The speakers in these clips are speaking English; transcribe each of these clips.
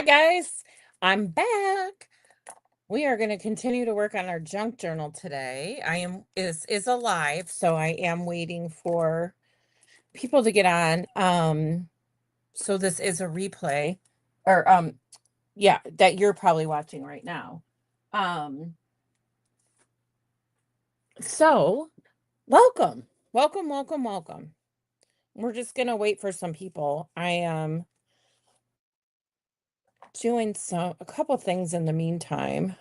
Hi guys, I'm back. We are going to continue to work on our junk journal today. I am is alive, so I am waiting for people to get on. So this is a replay or yeah, that you're probably watching right now. Um so welcome. Welcome, welcome, welcome. We're just going to wait for some people. I am doing a couple things in the meantime.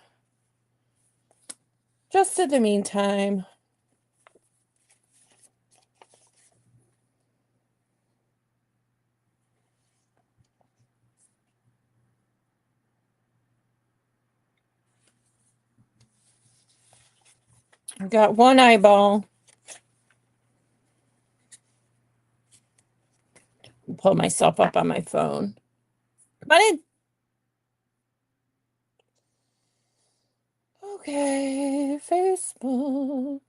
Just in the meantime. I've got one eyeball. Pull myself up on my phone. Come on in. Okay, Facebook.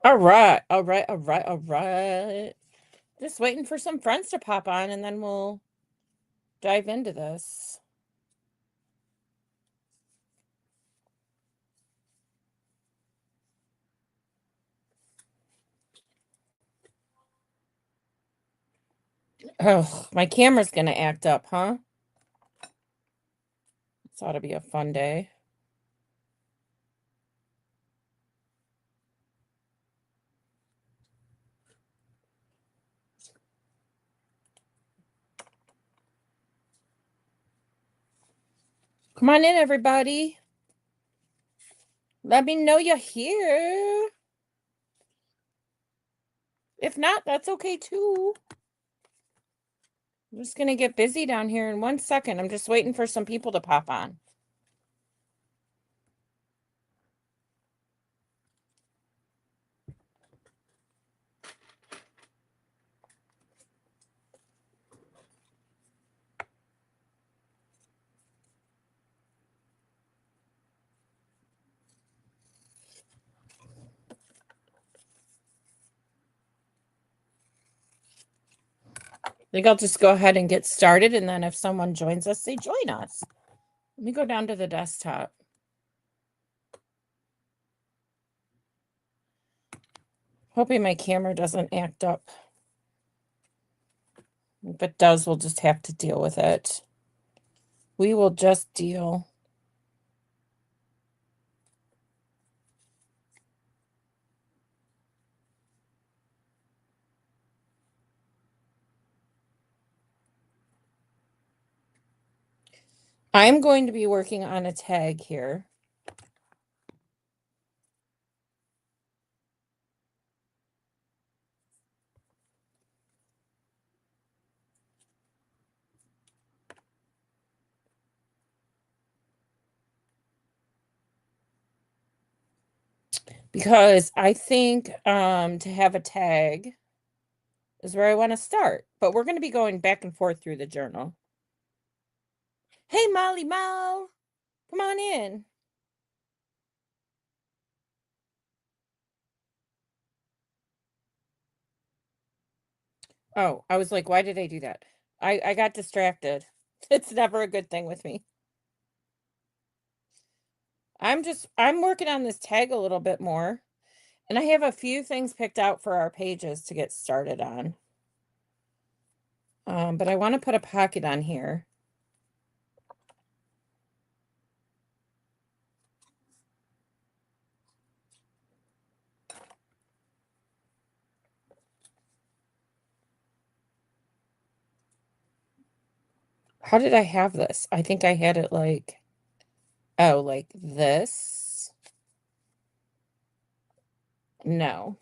All right, all right, all right, all right. Just waiting for some friends to pop on and then we'll dive into this. Oh, my camera's gonna act up, huh? This ought to be a fun day. Come on in, everybody. Let me know you're here. If not, that's okay too. I'm just gonna get busy down here in 1 second. I'm just waiting for some people to pop on. I think I'll just go ahead and get started, and then if someone joins us, they join us. Let me go down to the desktop. Hoping my camera doesn't act up. If it does, we'll just have to deal with it. We will just deal. I'm going to be working on a tag here. Because I think to have a tag is where I want to start. But we're going to be going back and forth through the journal. Hey, Molly Mal, come on in. Oh, I was like, why did I do that? I got distracted. It's never a good thing with me. I'm working on this tag a little bit more. And I have a few things picked out for our pages to get started on. But I want to put a pocket on here. How did I have this? I think I had it like, oh, like this. No.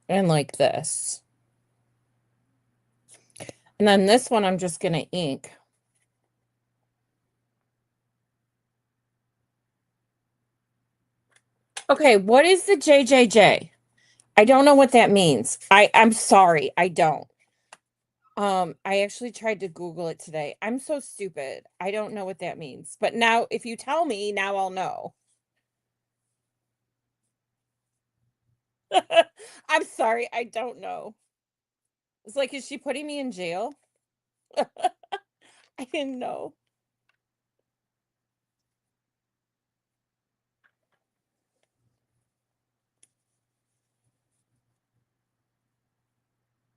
And like this. And then this one I'm just going to ink. Okay, what is the JJJ? I don't know what that means. I'm sorry, I don't. I actually tried to Google it today. I'm so stupid. I don't know what that means. But now if you tell me, now I'll know. I'm sorry, I don't know. It's like, is she putting me in jail? I didn't know.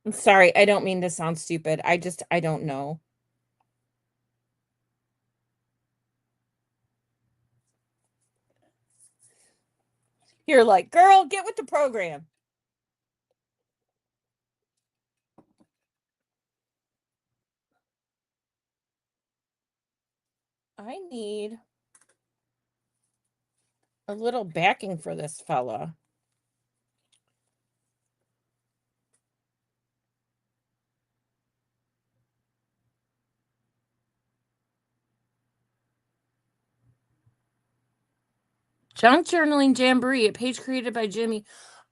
I'm sorry, I don't mean to sound stupid. I don't know. You're like, girl, get with the program. I need a little backing for this fella. Junk Journaling Jamboree, a page created by Jimmy.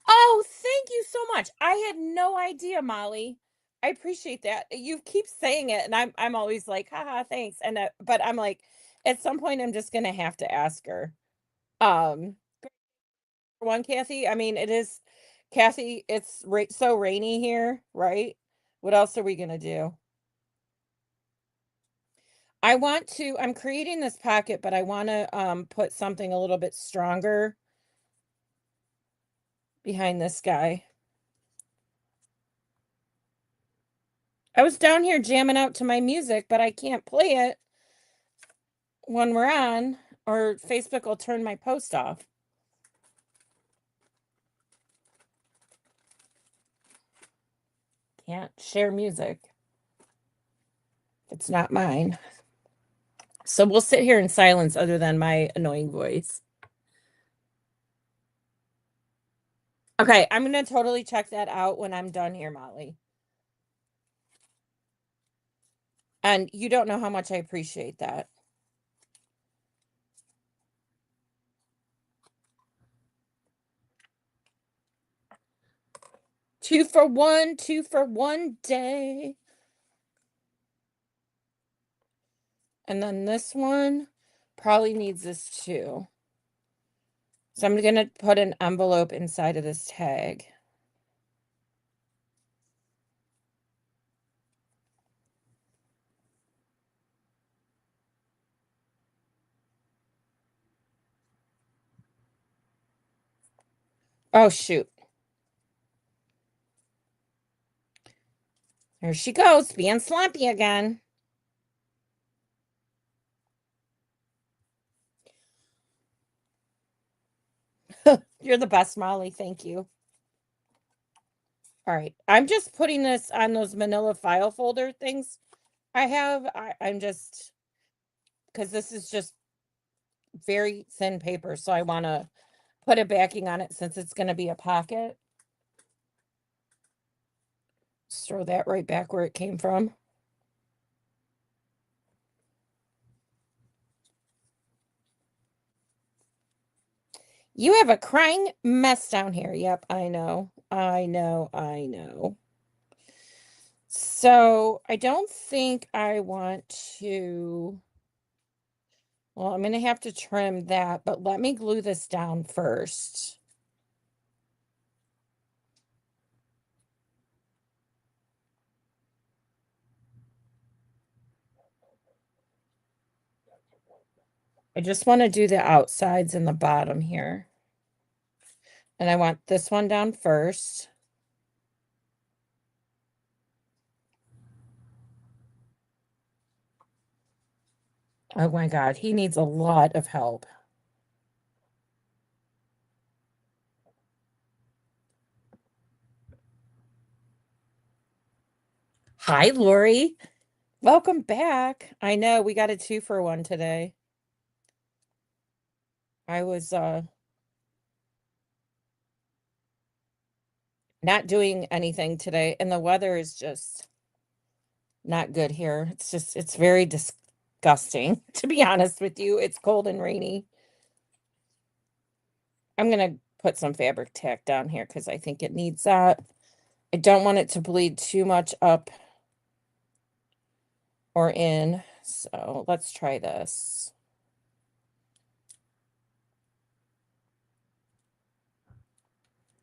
Oh, thank you so much. I had no idea, Molly. I appreciate that. You keep saying it, and I'm always like, haha, thanks. And but I'm like, at some point, I'm just gonna have to ask her. Um, one, Kathy. I mean, it is, Kathy. It's so rainy here, right? What else are we gonna do? I'm creating this pocket, but I want to put something a little bit stronger behind this guy. I was down here jamming out to my music, but I can't play it when we're on, or Facebook will turn my post off. Can't share music. It's not mine. So we'll sit here in silence other than my annoying voice. Okay, I'm going to totally check that out when I'm done here, Molly. And you don't know how much I appreciate that. Two for one day. And then this one probably needs this too. So I'm going to put an envelope inside of this tag. Oh, shoot. There she goes, being sloppy again. You're the best, Molly. Thank you. All right. I'm just putting this on those manila file folder things I have. I'm just, because this is just very thin paper. So I want to put a backing on it since it's going to be a pocket. Just throw that right back where it came from. You have a crying mess down here. Yep, I know. I know. I know. So I don't think I want to. Well, I'm going to have to trim that, but let me glue this down first. I just want to do the outsides and the bottom here. And I want this one down first. Oh my God, he needs a lot of help. Hi, Lori. Welcome back. I know we got a 2-for-1 today. I was not doing anything today, and the weather is just not good here. It's very disgusting, to be honest with you. It's cold and rainy. I'm gonna put some fabric tack down here because I think it needs that. I don't want it to bleed too much up or in. So let's try this.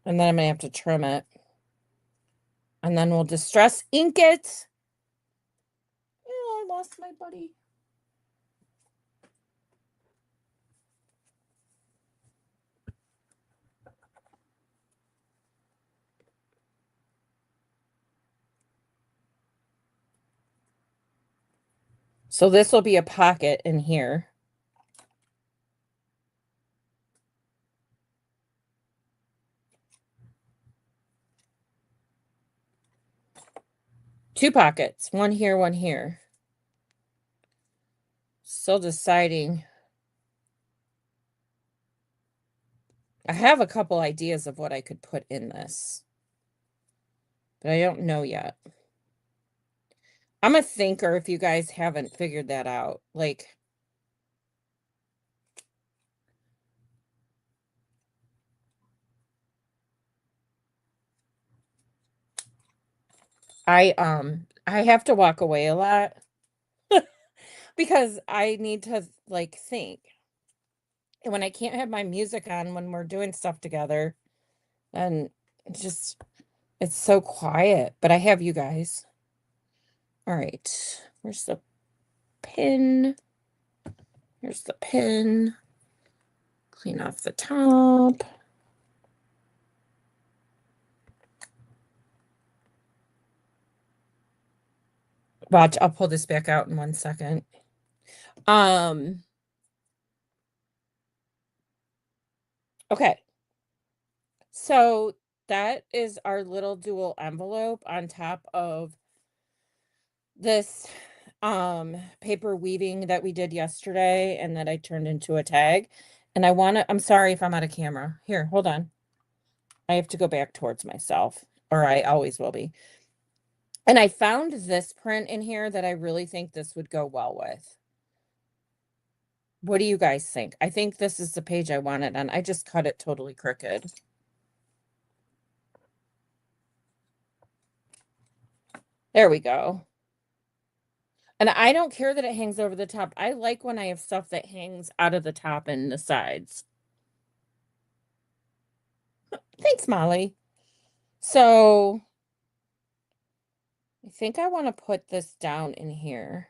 And then I'm gonna have to trim it. And then we'll distress ink it. Oh, I lost my buddy. So this will be a pocket in here. Two pockets, one here, one here. Still deciding. I have a couple ideas of what I could put in this, but I don't know yet. I'm a thinker if you guys haven't figured that out. Like, I have to walk away a lot because I need to like think. And when I can't have my music on when we're doing stuff together, and it's so quiet, but I have you guys. All right. Where's the pin? Here's the pin. Clean off the top. Watch, I'll pull this back out in 1 second. Okay. So that is our little dual envelope on top of this paper weaving that we did yesterday and that I turned into a tag. And I'm sorry if I'm out of camera. Here, hold on. I have to go back towards myself, or I always will be. And I found this print in here that I really think this would go well with. What do you guys think? I think this is the page I wanted, and I just cut it totally crooked. There we go. And I don't care that it hangs over the top. I like when I have stuff that hangs out of the top and the sides. Thanks, Molly. So I think I want to put this down in here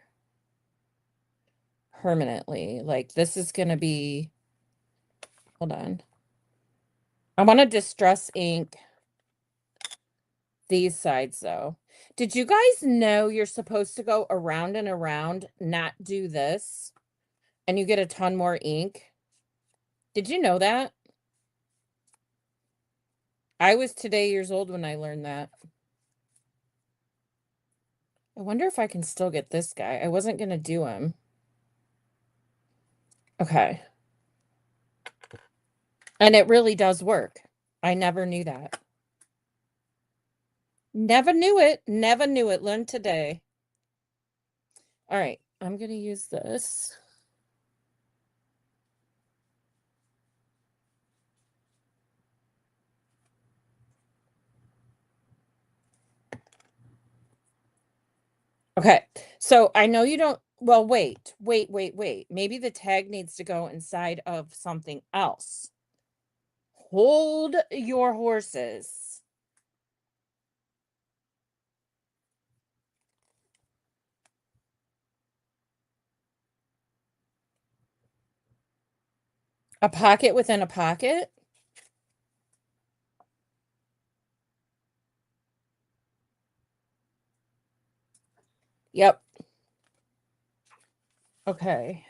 permanently. Like this is going to be, hold on. I want to distress ink these sides though. Did you guys know you're supposed to go around and around, not do this, and you get a ton more ink? Did you know that? I was today years old when I learned that. I wonder if I can still get this guy. I wasn't going to do him. Okay. And it really does work. I never knew that. Never knew it. Never knew it. Learned today. All right. I'm going to use this. Okay. So I know you don't. Well, wait. Maybe the tag needs to go inside of something else. Hold your horses. A pocket within a pocket? Yep. Okay.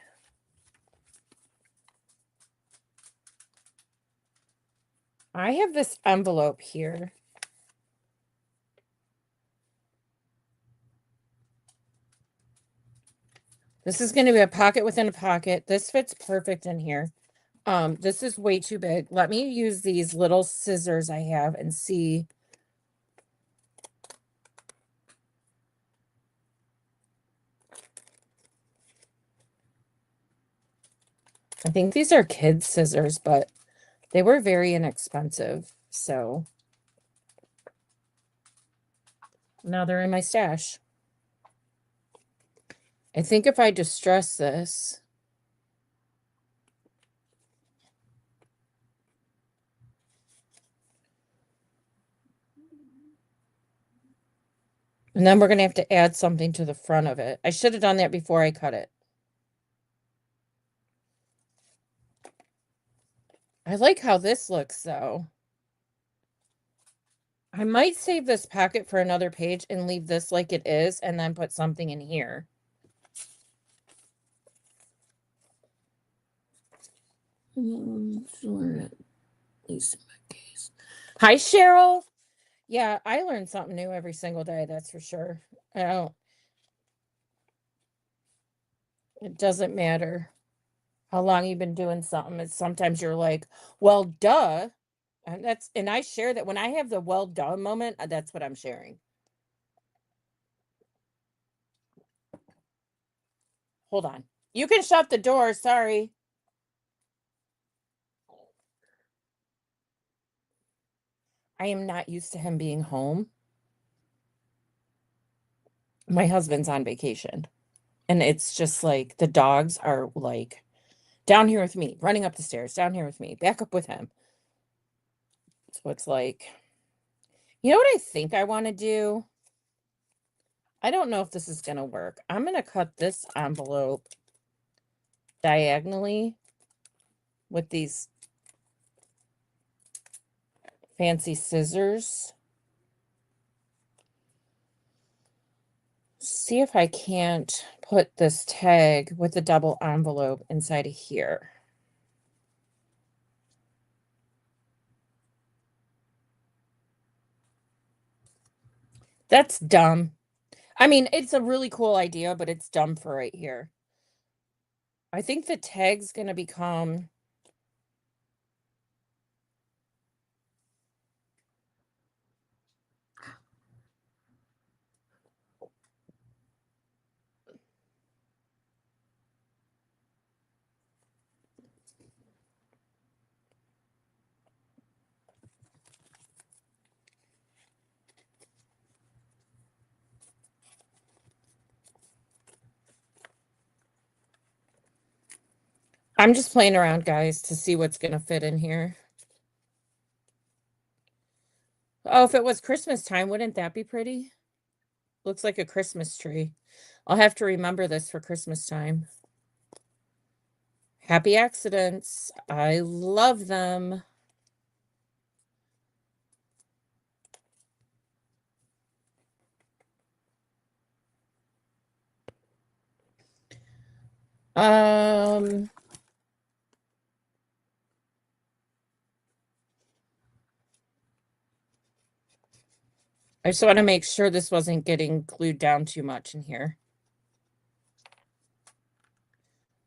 I have this envelope here. This is going to be a pocket within a pocket. This fits perfect in here. This is way too big. Let me use these little scissors I have and see. I think these are kids' scissors, but They were very inexpensive, so now they're in my stash. I think if I distress this, and then we're going to have to add something to the front of it. I should have done that before I cut it. I like how this looks, though. I might save this pocket for another page and leave this like it is and then put something in here. Sure. At least in my case. Hi, Cheryl. Yeah, I learn something new every single day, that's for sure. I don't, it doesn't matter how long you've been doing something. It's sometimes you're like, well, duh. And I share that when I have the well done moment, that's what I'm sharing. Hold on. You can shut the door. Sorry. I am not used to him being home. My husband's on vacation. And it's just like the dogs are like down here with me, running up the stairs, down here with me, back up with him. So it's like, you know what I think I want to do? I don't know if this is going to work. I'm going to cut this envelope diagonally with these fancy scissors. See if I can't put this tag with the double envelope inside of here. That's dumb. I mean, it's a really cool idea, but it's dumb for right here. I think the tag's going to become I'm just playing around, guys, to see what's going to fit in here. Oh, if it was Christmas time, wouldn't that be pretty? Looks like a Christmas tree. I'll have to remember this for Christmas time. Happy accidents. I love them. Um, I just want to make sure this wasn't getting glued down too much in here.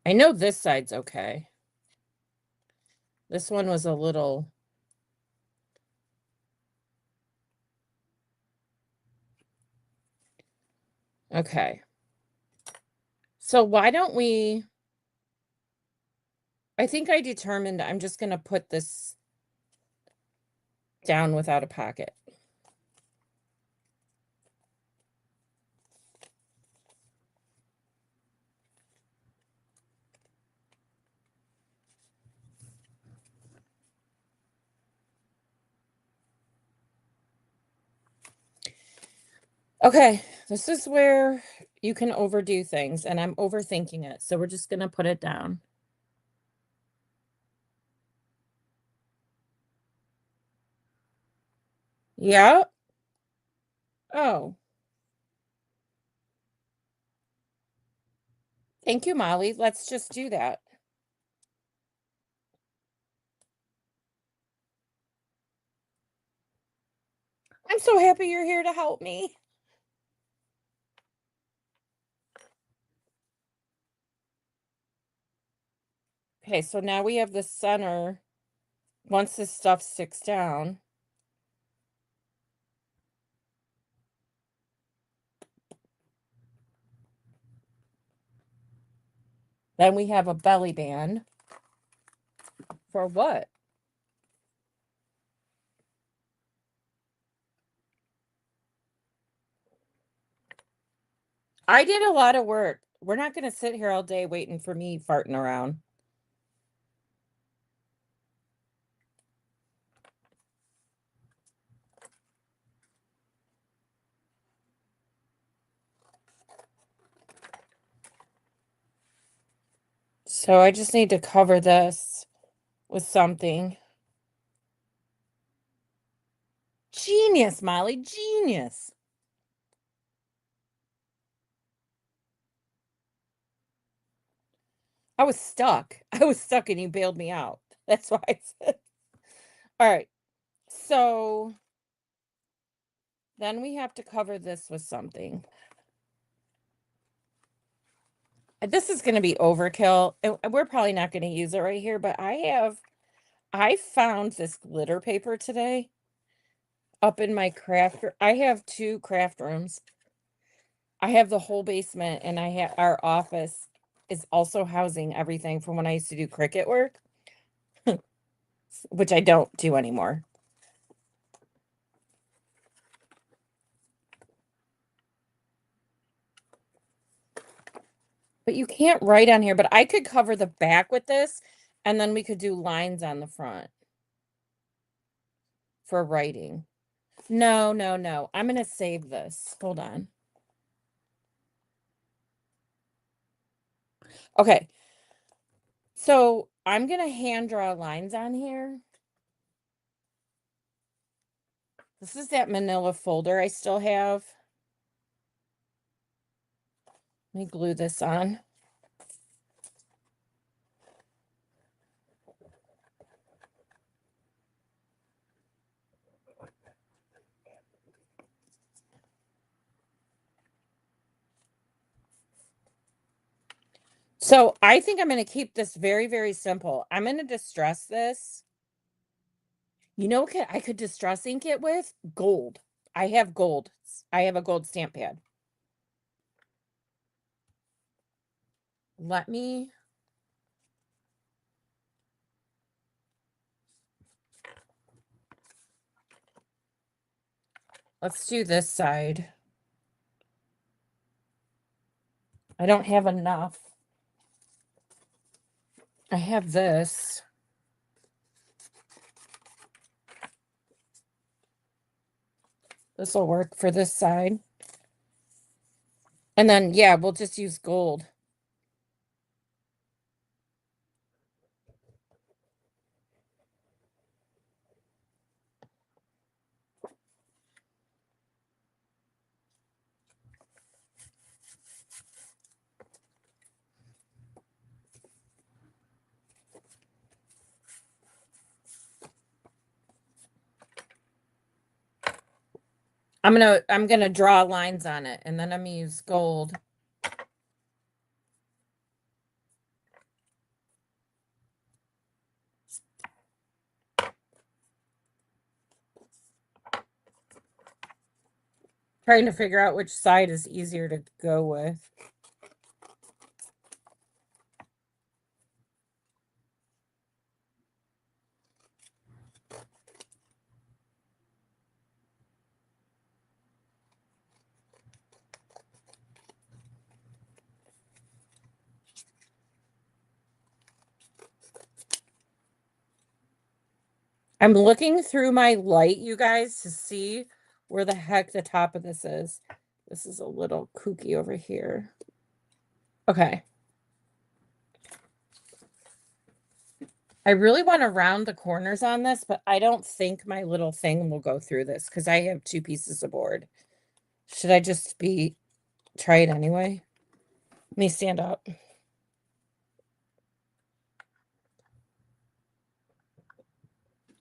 I know this side's okay. This one was a little... Okay. So why don't we... I think I determined I'm just going to put this down without a pocket. Okay, this is where you can overdo things, and I'm overthinking it. So we're just going to put it down. Yeah. Oh. Thank you, Molly. Let's just do that. I'm so happy you're here to help me. Okay, so now we have the center. Once this stuff sticks down, then we have a belly band. For what? I did a lot of work. We're not going to sit here all day waiting for me farting around. So I just need to cover this with something. Genius, Molly, genius. I was stuck. I was stuck and you bailed me out. That's why I said. All right. So then we have to cover this with something. This is going to be overkill. And we're probably not going to use it right here, but I found this glitter paper today up in my I have 2 craft rooms. I have the whole basement and I have our office is also housing everything from when I used to do Cricut work, which I don't do anymore. But you can't write on here, but I could cover the back with this and then we could do lines on the front for writing. No, no, no. I'm going to save this. Hold on. Okay. So I'm going to hand draw lines on here. This is that manila folder I still have. Let me glue this on. So I think I'm going to keep this very, very simple. I'm going to distress this. You know what I could distress ink it with? Gold. I have gold. I have a gold stamp pad. Let me. Let's do this side. I don't have enough. I have this. This will work for this side. And then, yeah, we'll just use gold. I'm gonna draw lines on it and then I'm gonna use gold. Trying to figure out which side is easier to go with. I'm looking through my light, you guys, to see where the heck the top of this is. This is a little kooky over here. Okay. I really want to round the corners on this, but I don't think my little thing will go through this because I have 2 pieces of board. Should I just try it anyway? Let me stand up.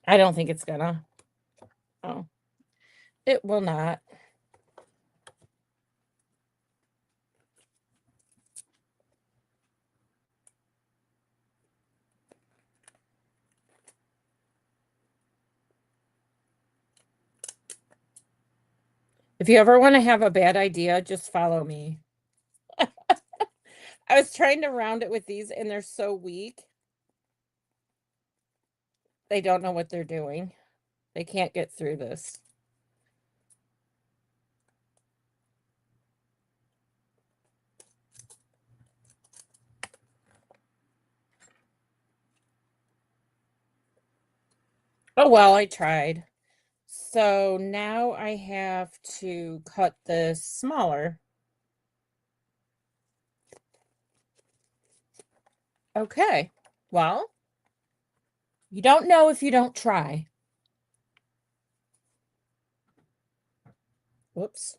I don't think it's gonna. Oh, it will not. If you ever want to have a bad idea, just follow me. I was trying to round it with these and they're so weak. They don't know what they're doing. They can't get through this. Oh, well, I tried. So now I have to cut this smaller. Okay. Well, you don't know if you don't try. Whoops.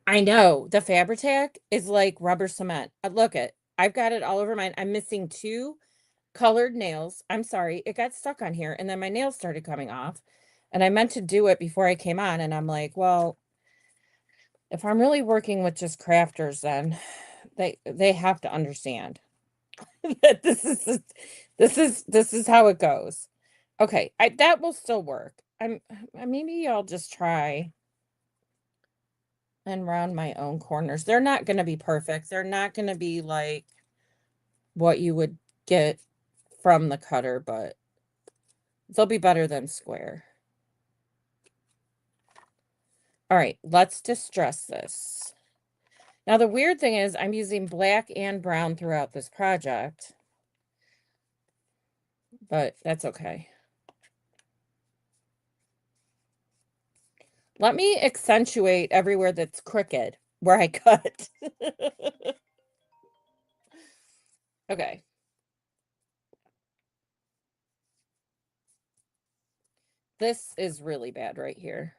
I know the Fabri-Tac is like rubber cement. Look it. I've got it all over mine. I'm missing two colored nails. I'm sorry. It got stuck on here and then my nails started coming off. And I meant to do it before I came on and I'm like, well, if I'm really working with just crafters then they have to understand that this is how it goes. Okay, that will still work. Maybe I'll just try and round my own corners. They're not going to be perfect. They're not going to be like what you would get from the cutter, but they'll be better than square. All right, let's distress this. Now, the weird thing is I'm using black and brown throughout this project, but that's okay. Let me accentuate everywhere that's crooked where I cut. Okay. This is really bad right here.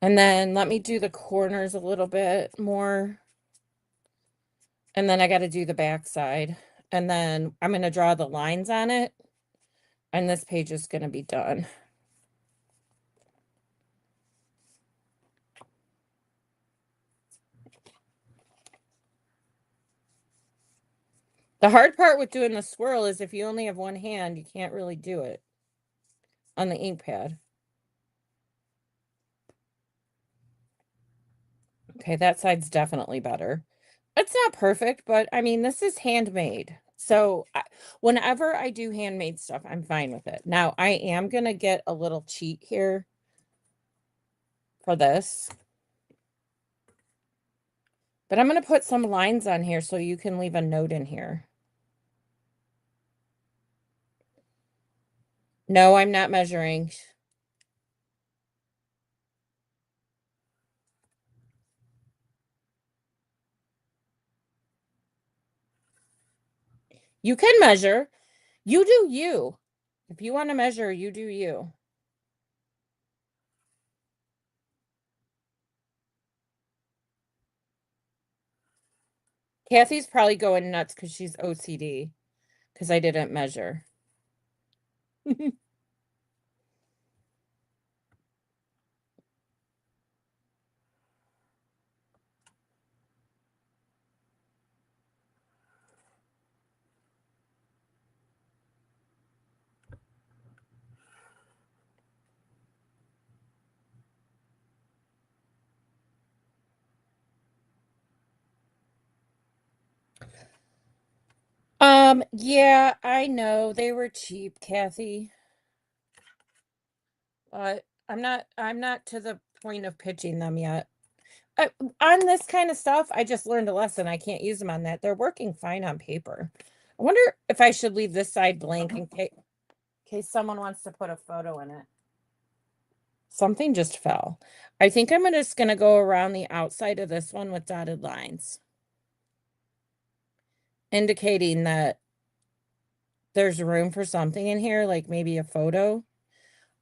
And then let me do the corners a little bit more. And then I got to do the back side. And then I'm going to draw the lines on it. And this page is going to be done. The hard part with doing the swirl is if you only have one hand, you can't really do it on the ink pad. Okay, that side's definitely better. It's not perfect, but I mean, this is handmade. So whenever I do handmade stuff, I'm fine with it. Now, I am going to get a little cheat here for this. But I'm going to put some lines on here so you can leave a note in here. No, I'm not measuring. You can measure. You do you. If you want to measure, you do you. Kathy's probably going nuts because she's OCD because I didn't measure. Yeah, I know they were cheap, Kathy. But I'm not to the point of pitching them yet. On this kind of stuff, I just learned a lesson. I can't use them on that. They're working fine on paper. I wonder if I should leave this side blank in case someone wants to put a photo in it. Something just fell. I think I'm just going to go around the outside of this one with dotted lines, indicating that there's room for something in here, like maybe a photo.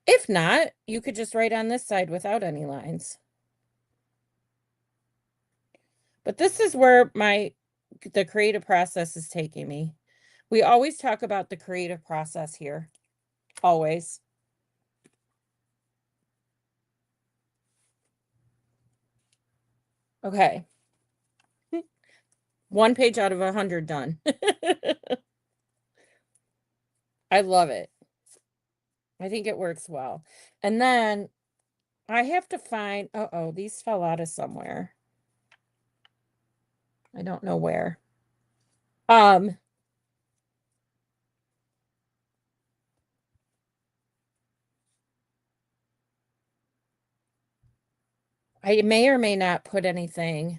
If not, you could just write on this side without any lines. But this is where the creative process is taking me. We always talk about the creative process here. Always. Okay. One page out of 100 done. I love it. I think it works well. And then I have to find, uh-oh, these fell out of somewhere. I don't know where. Um, I may or may not put anything.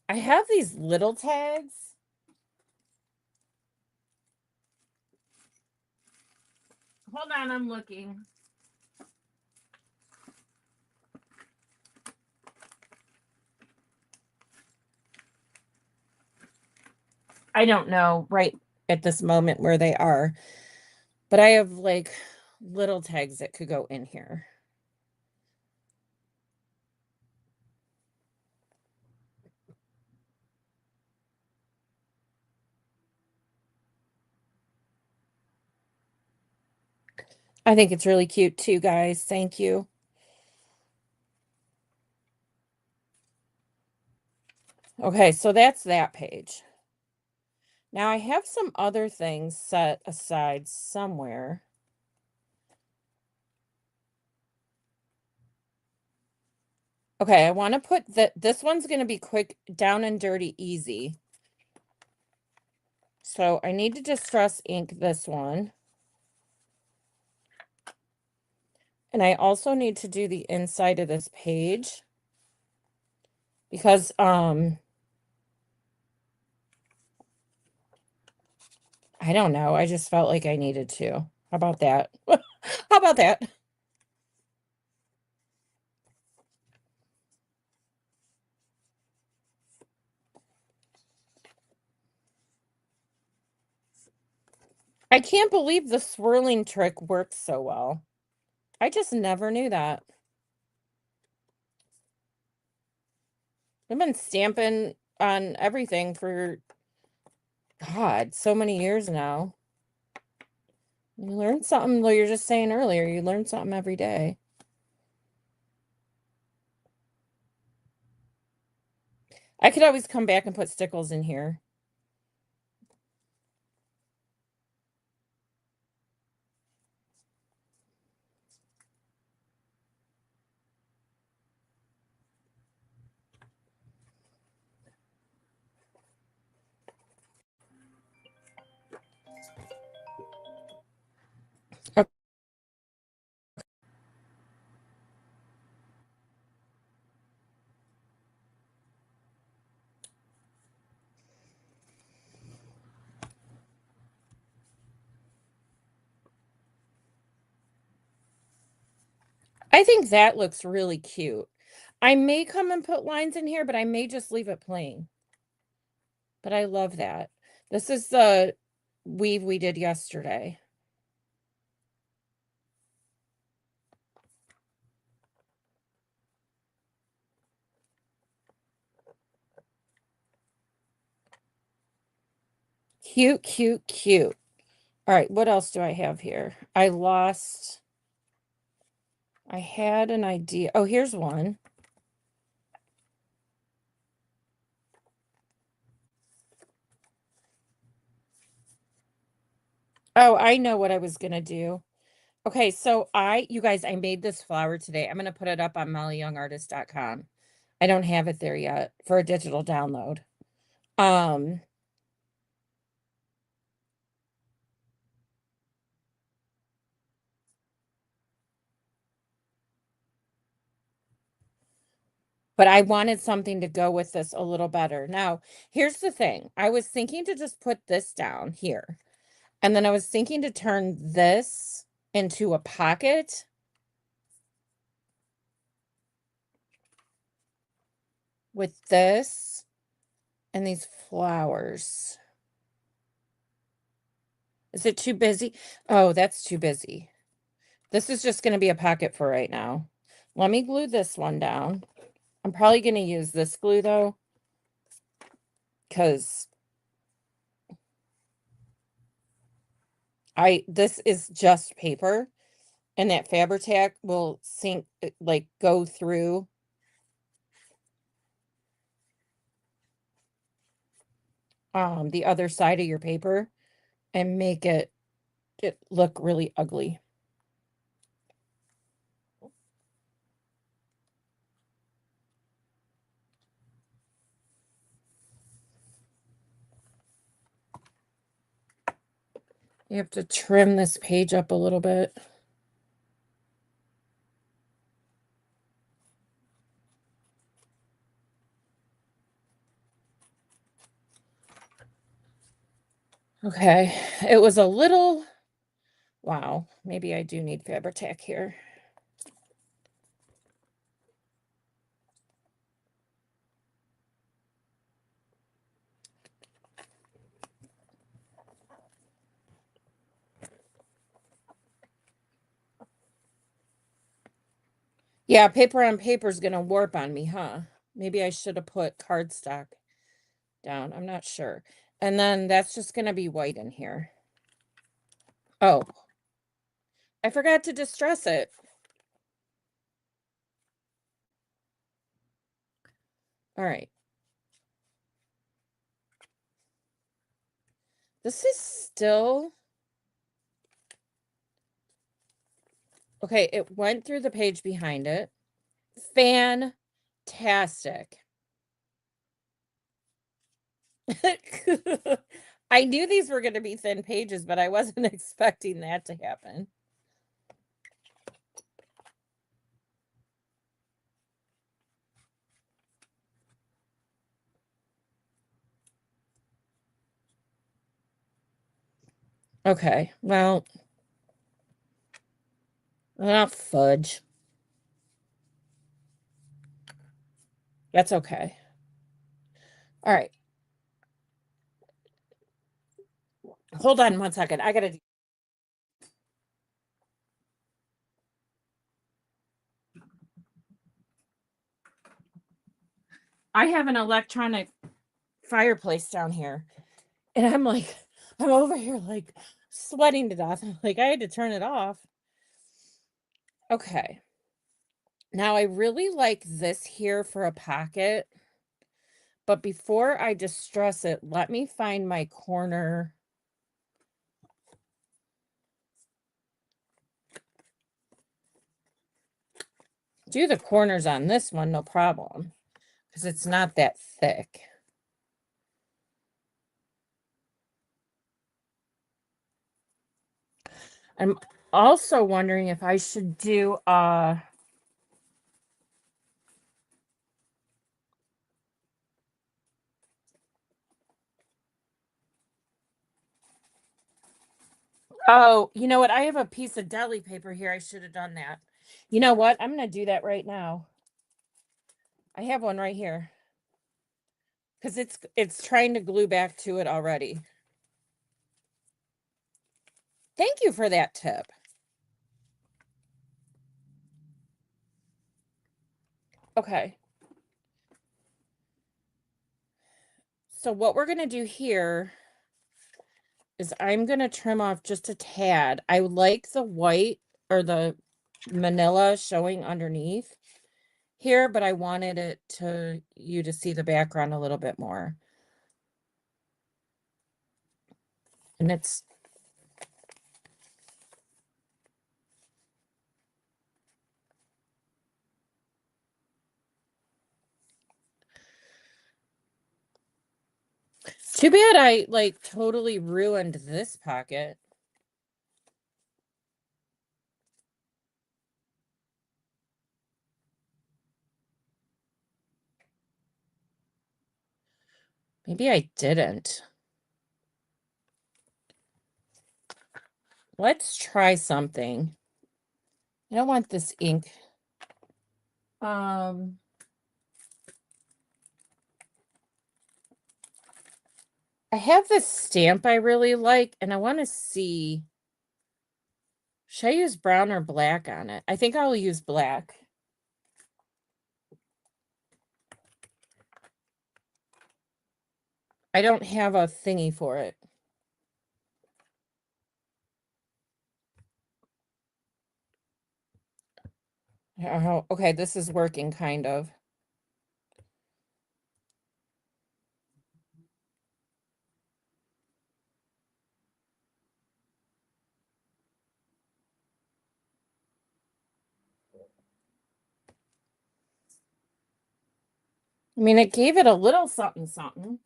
I have these little tags. Hold on, I'm looking. I don't know right at this moment where they are, but I have like little tags that could go in here. I think it's really cute too, guys. Thank you. Okay, so that's that page. Now I have some other things set aside somewhere. Okay, I want to put this one's going to be quick, down and dirty, easy. So I need to distress ink this one. And I also need to do the inside of this page because I don't know, I just felt like I needed to. How about that? How about that? I can't believe the swirling trick works so well. I just never knew that. I've been stamping on everything for, God, so many years now. You learn something, like you're just saying earlier, you learn something every day. I could always come back and put stickles in here. I think that looks really cute. I may come and put lines in here, but I may just leave it plain. But I love that. This is the weave we did yesterday. Cute, cute, cute. All right, what else do I have here? I had an idea. Oh, here's one. Oh, I know what I was gonna do. Okay, so you guys, I made this flower today. I'm gonna put it up on mollyyoungartist.com. I don't have it there yet for a digital download. Um, but I wanted something to go with this a little better. Now, here's the thing. I was thinking to just put this down here. And then I was thinking to turn this into a pocket. With this and these flowers. Is it too busy? Oh, that's too busy. This is just going to be a pocket for right now. Let me glue this one down. I'm probably going to use this glue though, because this is just paper, and that Fabri-Tac will sink, like go through the other side of your paper and make it look really ugly. You have to trim this page up a little bit. Okay, it was a little, wow, maybe I do need Fabri-Tac here. Yeah, paper on paper is gonna warp on me, huh? Maybe I should have put cardstock down. I'm not sure. And then that's just gonna be white in here. Oh, I forgot to distress it. All right. This is still okay. It went through the page behind it. Fantastic. I knew these were going to be thin pages, but I wasn't expecting that to happen. Okay, well, fudge. That's okay. All right. Hold on 1 second. I have an electronic fireplace down here. And I'm like, I'm over here like sweating to death. Like I had to turn it off. Okay. Now I really like this here for a pocket. But before I distress it, let me find my corner. Do the corners on this one, no problem. Because it's not that thick. I'm also wondering if I should do oh, you know what? I have a piece of deli paper here. I should have done that. You know what? I'm gonna do that right now. I have one right here. Because it's trying to glue back to it already. Thank you for that tip. Okay. So what we're gonna do here is I'm gonna trim off just a tad. I like the white or the manila showing underneath here, but I wanted it to you to see the background a little bit more. And it's too bad I like totally ruined this pocket. Maybe I didn't. Let's try something. I don't want this ink. Um, I have this stamp I really like, and I want to see. Should I use brown or black on it? I think I'll use black. I don't have a thingy for it. Oh, okay, this is working kind of. I mean, it gave it a little something something.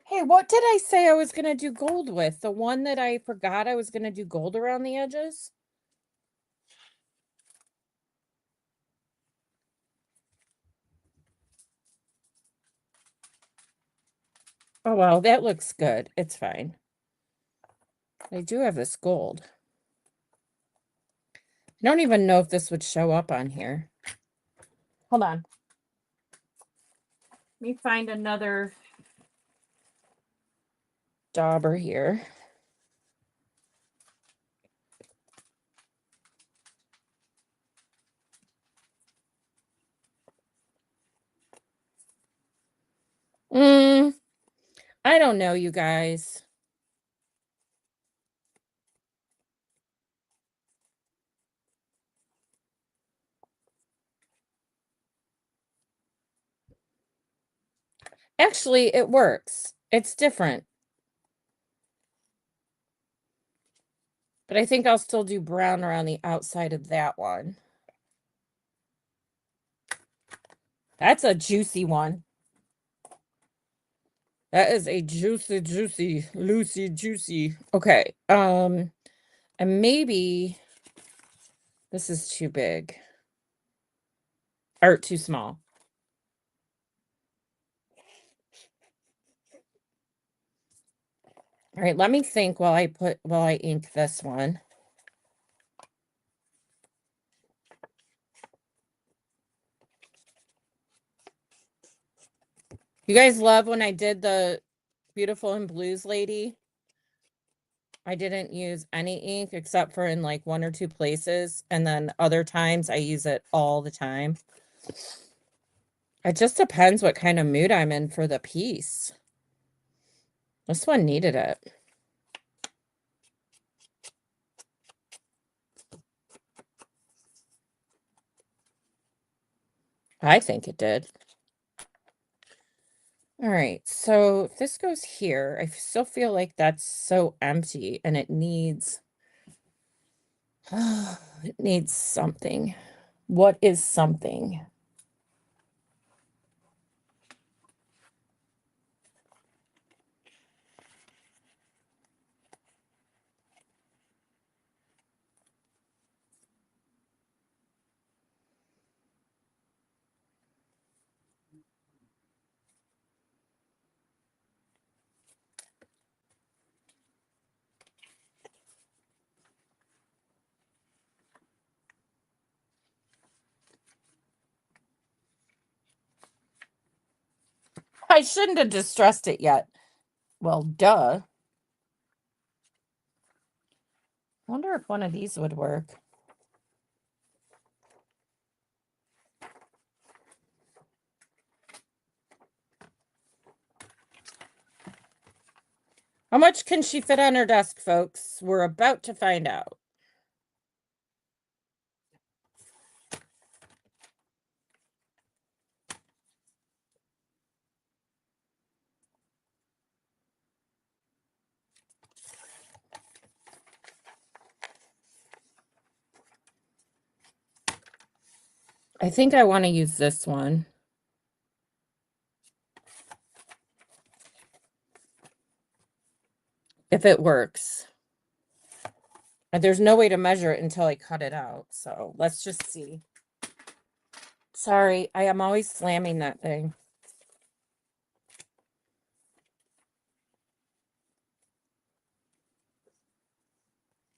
Hey, what did I say I was going to do gold with? The one that I forgot I was going to do gold around the edges? Oh, well, that looks good. It's fine. I do have this gold. I don't even know if this would show up on here. Hold on. Let me find another dauber here. I don't know, you guys. Actually, it works. It's different. But I think I'll still do brown around the outside of that one. That's a juicy one. That is a juicy, juicy. Okay. And maybe this is too big. Or too small. All right, let me think while I ink this one. You guys love when I did the Beautiful in Blues lady? I didn't use any ink except for in like one or two places, and then other times I use it all the time. It just depends what kind of mood I'm in for the piece. This one needed it. I think it did. All right, so if this goes here, I still feel like that's so empty and it needs it needs something. What is something? I shouldn't have distressed it yet. Well, duh. I wonder if one of these would work. How much can she fit on her desk, folks? We're about to find out. I think I want to use this one. If it works. There's no way to measure it until I cut it out. So let's just see. Sorry, I am always slamming that thing.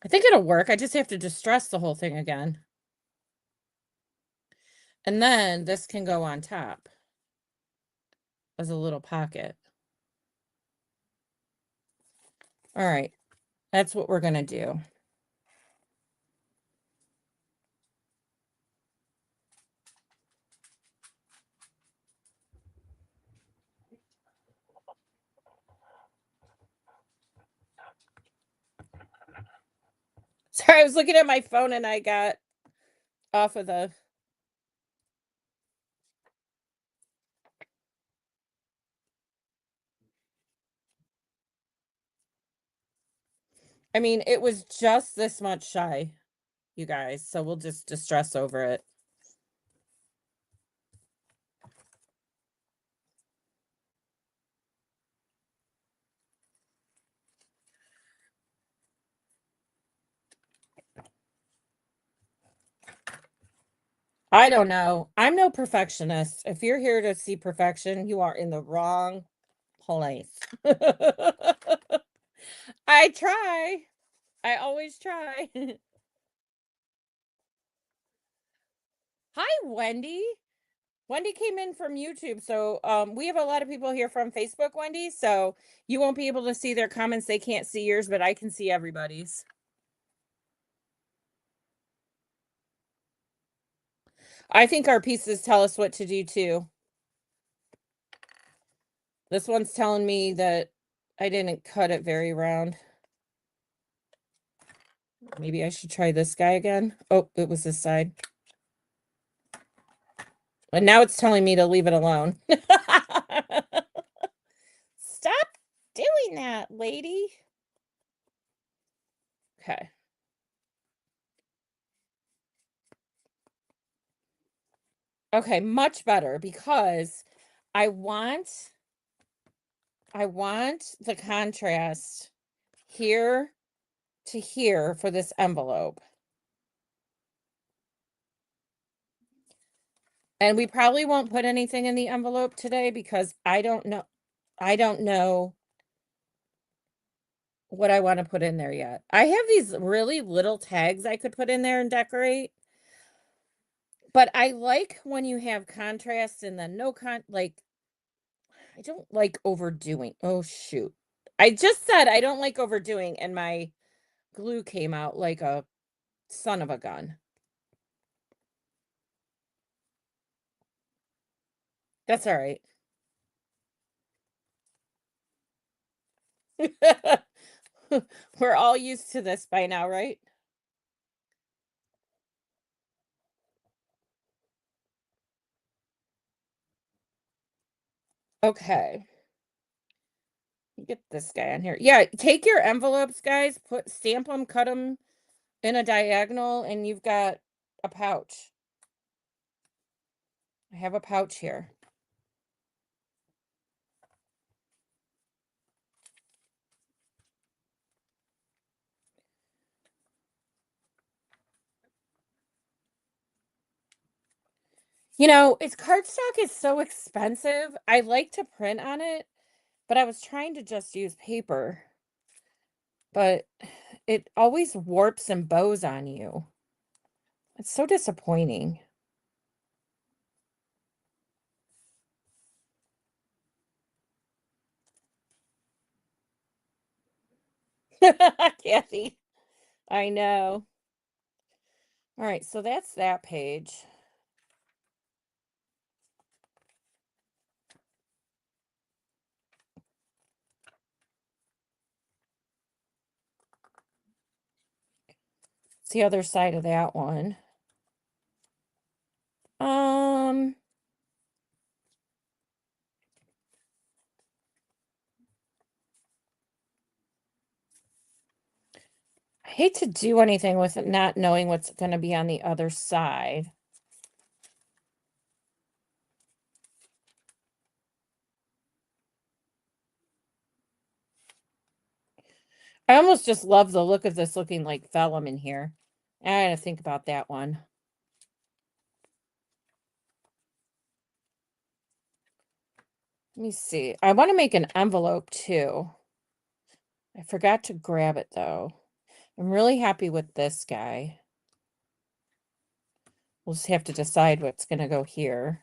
I think it'll work. I just have to distress the whole thing again. And then this can go on top as a little pocket. All right, that's what we're going to do. Sorry, I was looking at my phone and I got off of the... I mean, it was just this much shy, you guys. So we'll just distress over it. I don't know. I'm no perfectionist. If you're here to see perfection, you are in the wrong place. I try. I always try. Hi, Wendy. Wendy came in from YouTube. So we have a lot of people here from Facebook, Wendy. So you won't be able to see their comments. They can't see yours, but I can see everybody's. I think our pieces tell us what to do too. This one's telling me that I didn't cut it very round. Maybe I should try this guy again. Oh, it was this side. And now it's telling me to leave it alone. Stop doing that, lady. Okay. Okay, much better because I want the contrast here to here for this envelope. And we probably won't put anything in the envelope today because I don't know what I want to put in there yet. I have these really little tags I could put in there and decorate. But I like when you have contrast and then no like I don't like overdoing. Oh shoot. I just said I don't like overdoing and my glue came out like a son of a gun. That's all right. We're all used to this by now, right? Okay. Get this guy on here. Yeah, take your envelopes, guys, stamp them, cut them in a diagonal, and you've got a pouch. I have a pouch here. You know, it's cardstock is so expensive. I like to print on it, but I was trying to just use paper. But it always warps and bows on you. It's so disappointing. Kathy, I know. All right, so that's that page. It's the other side of that one. Um, I hate to do anything with it not knowing what's going to be on the other side. I almost just love the look of this looking like vellum in here. I gotta think about that one. Let me see. I want to make an envelope too. I forgot to grab it though. I'm really happy with this guy. We'll just have to decide what's going to go here.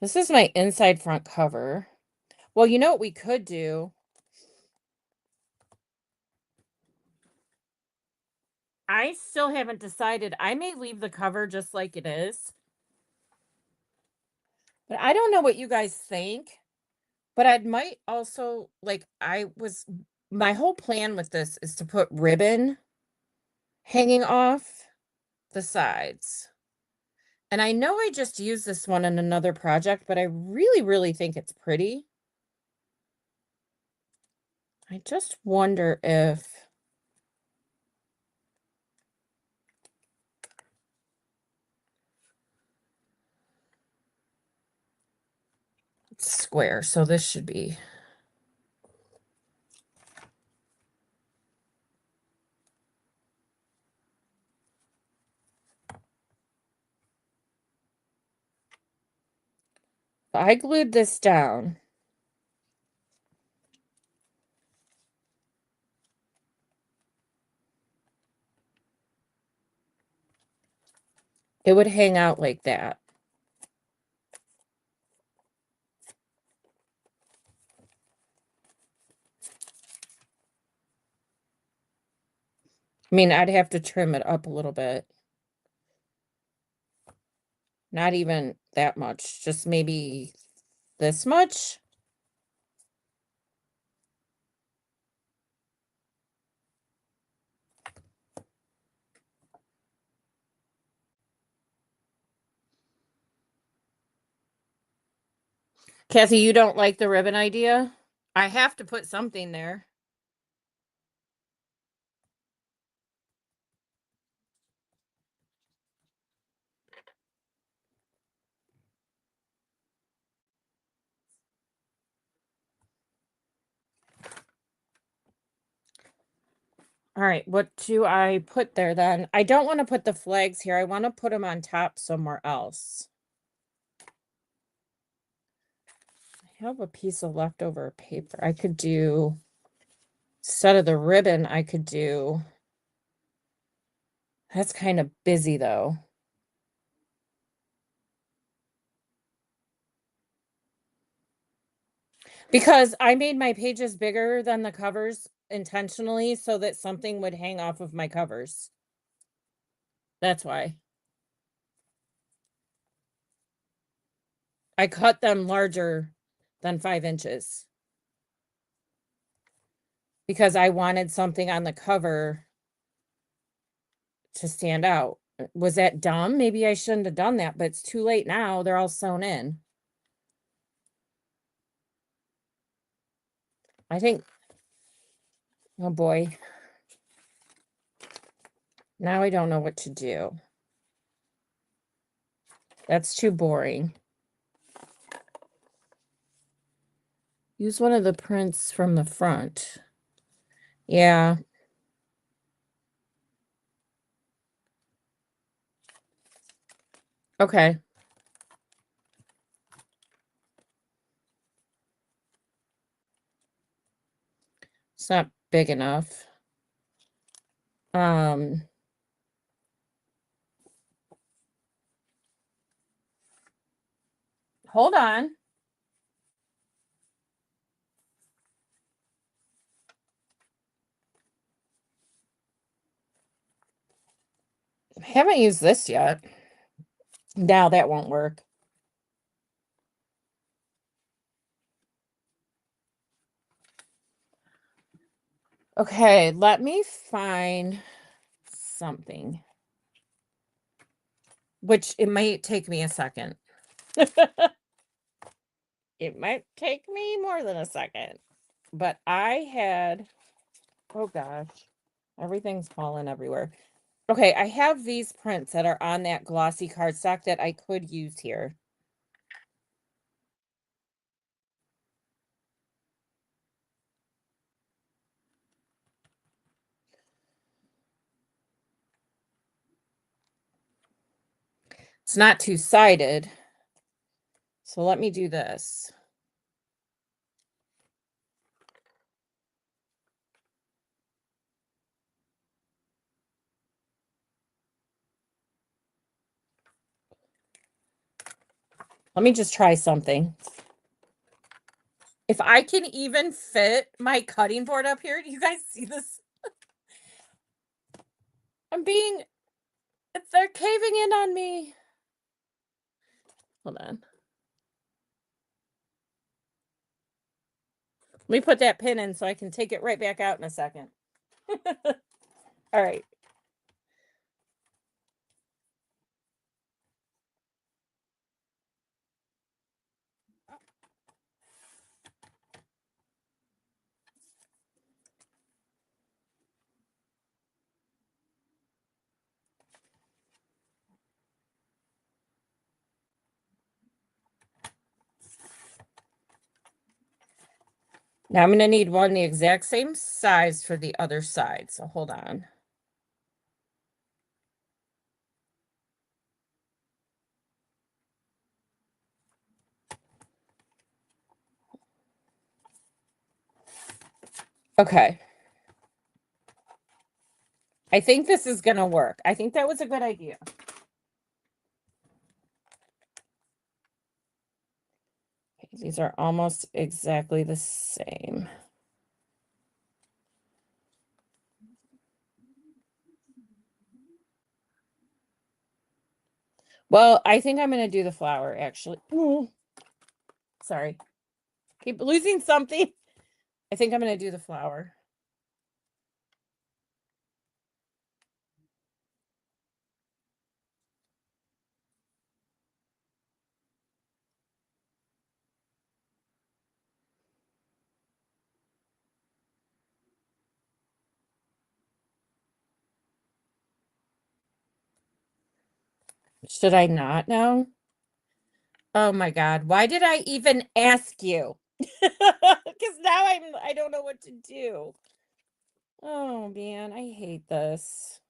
This is my inside front cover. Well, you know what we could do? I still haven't decided. I may leave the cover just like it is. But I don't know what you guys think. But I might also like my whole plan with this is to put ribbon hanging off the sides. And I know I just used this one in another project, but I really, really think it's pretty. I just wonder if it's square, so this should be. I glued this down. it would hang out like that. I mean, I'd have to trim it up a little bit. Not even that much, just maybe this much. Kathy, you don't like the ribbon idea? I have to put something there. All right, what do I put there then? I don't want to put the flags here. I want to put them on top somewhere else. I have a piece of leftover paper. I could do, instead of the ribbon, I could do, that's kind of busy though. Because I made my pages bigger than the covers intentionally so that something would hang off of my covers. That's why. I cut them larger than 5 inches because I wanted something on the cover to stand out. Was that dumb? Maybe I shouldn't have done that, but it's too late now. They're all sewn in. I think, oh boy. Now I don't know what to do. That's too boring. Use one of the prints from the front. Yeah. Okay. It's not big enough. Hold on. I haven't used this yet. Now that won't work. Okay, let me find something. Which it might take me a second. It might take me more than a second. But I had, oh gosh, everything's falling everywhere. Okay, I have these prints that are on that glossy cardstock that I could use here. It's not two-sided. So let me do this. Let me just try something. If I can even fit my cutting board up here, do you guys see this? They're caving in on me. Hold on. Let me put that pin in so I can take it right back out in a second. All right. Now I'm going to need one the exact same size for the other side. So hold on. Okay. I think this is going to work. I think that was a good idea. These are almost exactly the same. Well, I think I'm going to do the flower, actually. Ooh. Sorry. Keep losing something. I think I'm going to do the flower. Should I not know? Oh my God. Why did I even ask you? Because now I don't know what to do. Oh man, I hate this.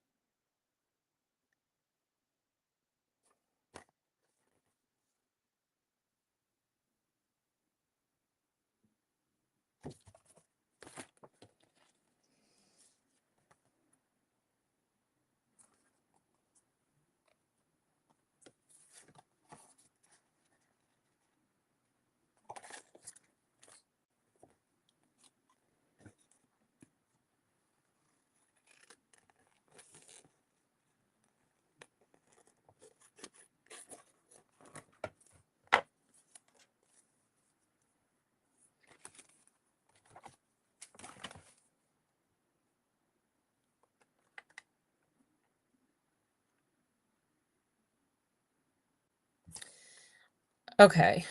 Okay.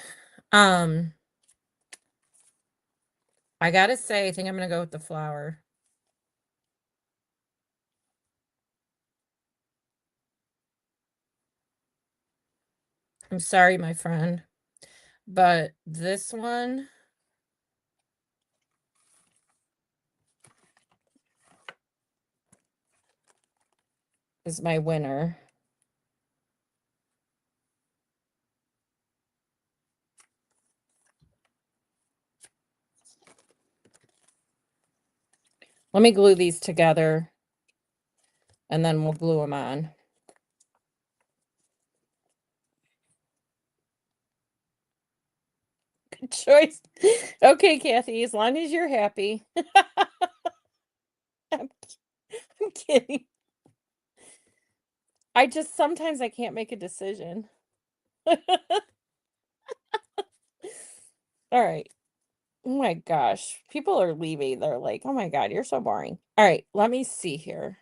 I gotta say, I think I'm gonna go with the flower. I'm sorry, my friend, but this one is my winner. Let me glue these together and then we'll glue them on. Good choice. Okay, Kathy, as long as you're happy. I'm, I'm kidding. I just sometimes I can't make a decision. All right. Oh my gosh. People are leaving. They're like, oh my God, you're so boring. All right, let me see here.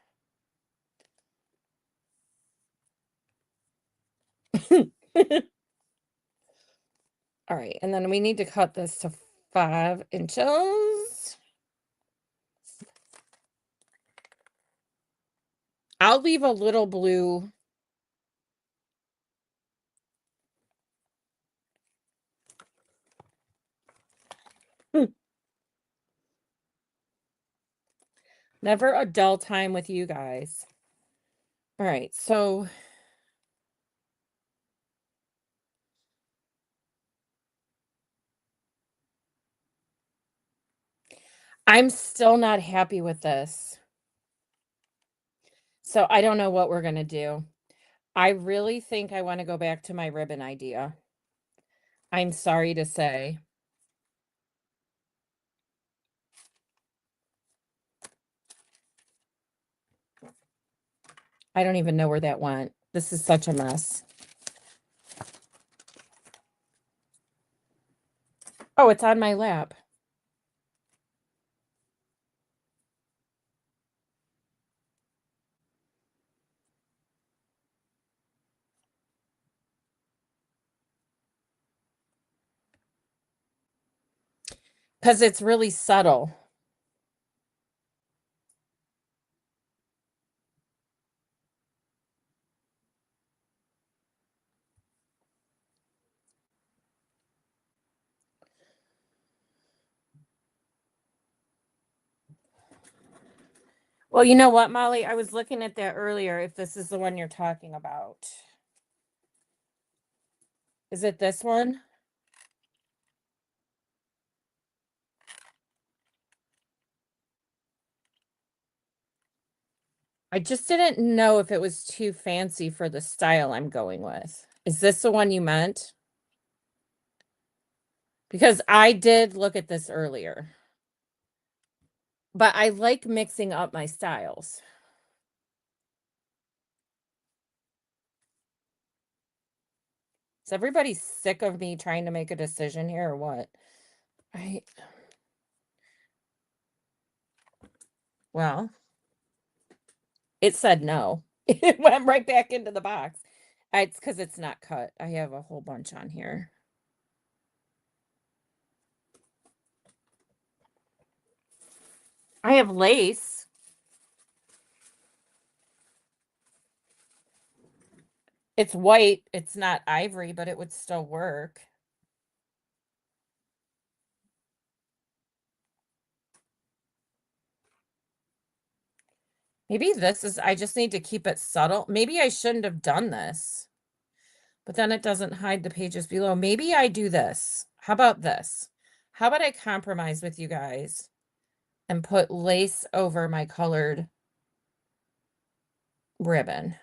All right, and then we need to cut this to 5 inches. I'll leave a little blue. Never a dull time with you guys. All right, so I'm still not happy with this. So I don't know what we're going to do. I really think I want to go back to my ribbon idea. I'm sorry to say. I don't even know where that went. This is such a mess. Oh, it's on my lap. Because it's really subtle. Well, you know what, Molly? I was looking at that earlier, if this is the one you're talking about. Is it this one? I just didn't know if it was too fancy for the style I'm going with. Is this the one you meant? because I did look at this earlier. But I like mixing up my styles. Is everybody sick of me trying to make a decision here or what? Well, it said no. It went right back into the box. It's because it's not cut. I have a whole bunch on here. I have lace. It's white. It's not ivory, but it would still work. Maybe this is, I just need to keep it subtle. Maybe I shouldn't have done this, but then it doesn't hide the pages below. Maybe I do this. How about this? How about I compromise with you guys and put lace over my colored ribbon?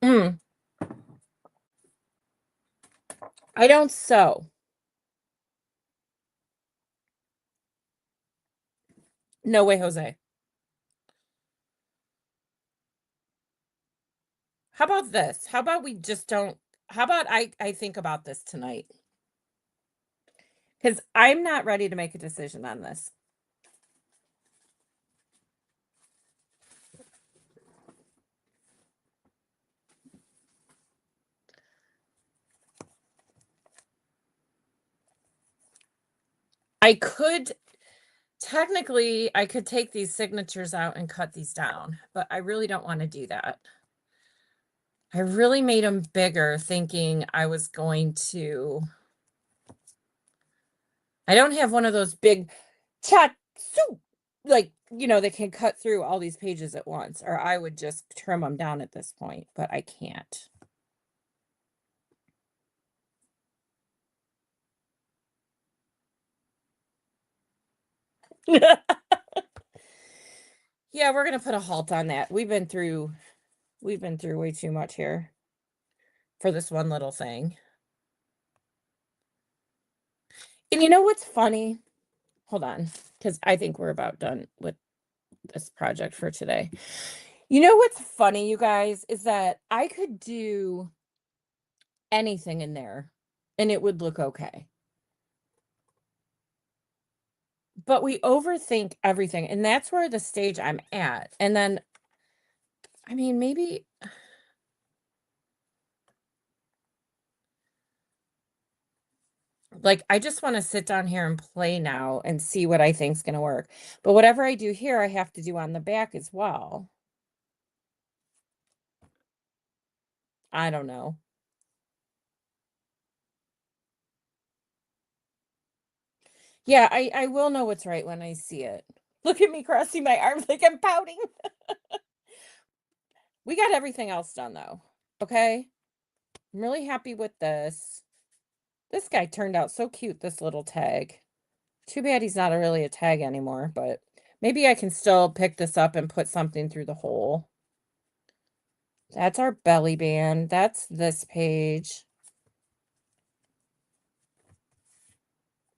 Mm, I don't sew. No way, Jose. How about this? How about we just don't, how about I think about this tonight? Because I'm not ready to make a decision on this. I could technically, I could take these signatures out and cut these down, but I really don't want to do that. I really made them bigger thinking I was going to. I don't have one of those big chat like, they can cut through all these pages at once, or I would just trim them down at this point, but I can't. Yeah, we're gonna put a halt on that. We've been through way too much here for this one little thing. And you know what's funny? Hold on, because I think we're about done with this project for today. You know what's funny, you guys, is that I could do anything in there and it would look okay. But we overthink everything, and that's where the stage I'm at. And then, I mean, maybe like I just want to sit down here and play now and see what I think's going to work. But whatever I do here, I have to do on the back as well. I don't know. Yeah, I will know what's right when I see it. Look at me crossing my arms like I'm pouting. We got everything else done though. Okay. I'm really happy with this. This guy turned out so cute, this little tag. Too bad he's not really a tag anymore, but maybe I can still pick this up and put something through the hole. That's our belly band. That's this page.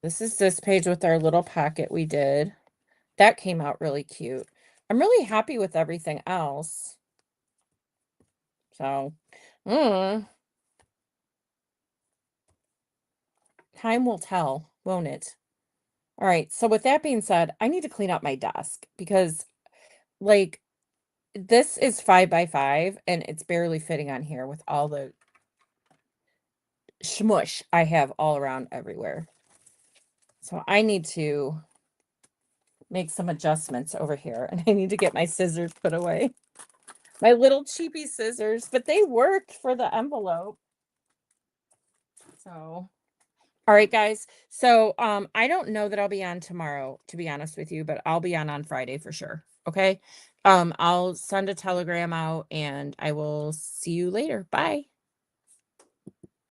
This is this page with our little pocket we did. That came out really cute. I'm really happy with everything else. So, time will tell, won't it? All right. So with that being said, I need to clean up my desk because like this is 5 by 5 and it's barely fitting on here with all the smush I have all around everywhere. So I need to make some adjustments over here and I need to get my scissors put away. My little cheapy scissors, but they worked for the envelope. So, all right, guys. So, I don't know that I'll be on tomorrow, to be honest with you, but I'll be on Friday for sure. Okay. I'll send a telegram out and I will see you later. Bye.